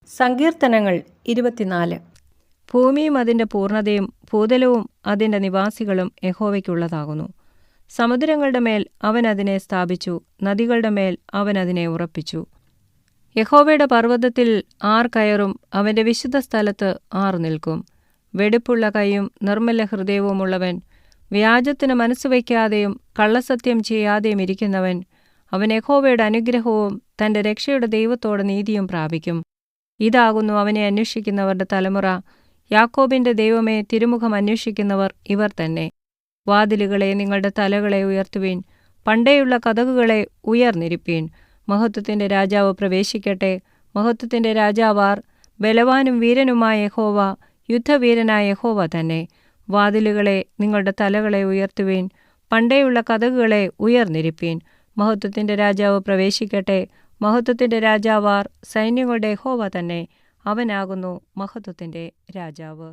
സങ്കീർത്തനങ്ങൾ 24. ഭൂമിയും അതിൻ്റെ പൂർണ്ണതയും ഭൂതലവും അതിൻ്റെ നിവാസികളും യഹോവയ്ക്കുള്ളതാകുന്നു. സമുദ്രങ്ങളുടെ മേൽ അവൻ അതിനെ സ്ഥാപിച്ചു, നദികളുടെ മേൽ അവൻ അതിനെ ഉറപ്പിച്ചു. യഹോവയുടെ പർവ്വതത്തിൽ ആർ കയറും? അവൻ്റെ വിശുദ്ധ സ്ഥലത്ത് ആർ നിൽക്കും? വെടിപ്പുള്ള കൈയും നിർമ്മല ഹൃദയവുമുള്ളവൻ, വ്യാജത്തിന് മനസ്സുവയ്ക്കാതെയും കള്ളസത്യം ചെയ്യാതെയും ഇരിക്കുന്നവൻ, അവൻ യഹോവയുടെ അനുഗ്രഹവും തൻ്റെ രക്ഷയുടെ ദൈവത്തോട് നീതിയും പ്രാപിക്കും. ഇതാകുന്നു അവനെ അന്വേഷിക്കുന്നവരുടെ തലമുറ. യാക്കോബിൻ്റെ ദൈവമേ, തിരുമുഖം അന്വേഷിക്കുന്നവർ ഇവർ തന്നെ. വാതിലുകളെ, നിങ്ങളുടെ തലകളെ ഉയർത്തുവീൻ, പണ്ടേയുള്ള കതകുകളെ ഉയർന്നിരിപ്പീൻ. മഹത്വത്തിൻ്റെ രാജാവ് പ്രവേശിക്കട്ടെ. മഹത്വത്തിൻ്റെ രാജാവാർ? ബലവാനും വീരനുമായ യഹോവ, യുദ്ധവീരനായ യഹോവ തന്നെ. വാതിലുകളെ, നിങ്ങളുടെ തലകളെ ഉയർത്തുവീൻ, പണ്ടേയുള്ള കതകുകളെ ഉയർന്നിരിപ്പീൻ. മഹത്വത്തിൻ്റെ രാജാവ് പ്രവേശിക്കട്ടെ. മഹത്വത്തിൻ്റെ രാജാവാർ? സൈന്യങ്ങളുടെ യഹോവ തന്നെ. അവനാകുന്നു മഹത്വത്തിൻ്റെ രാജാവ്.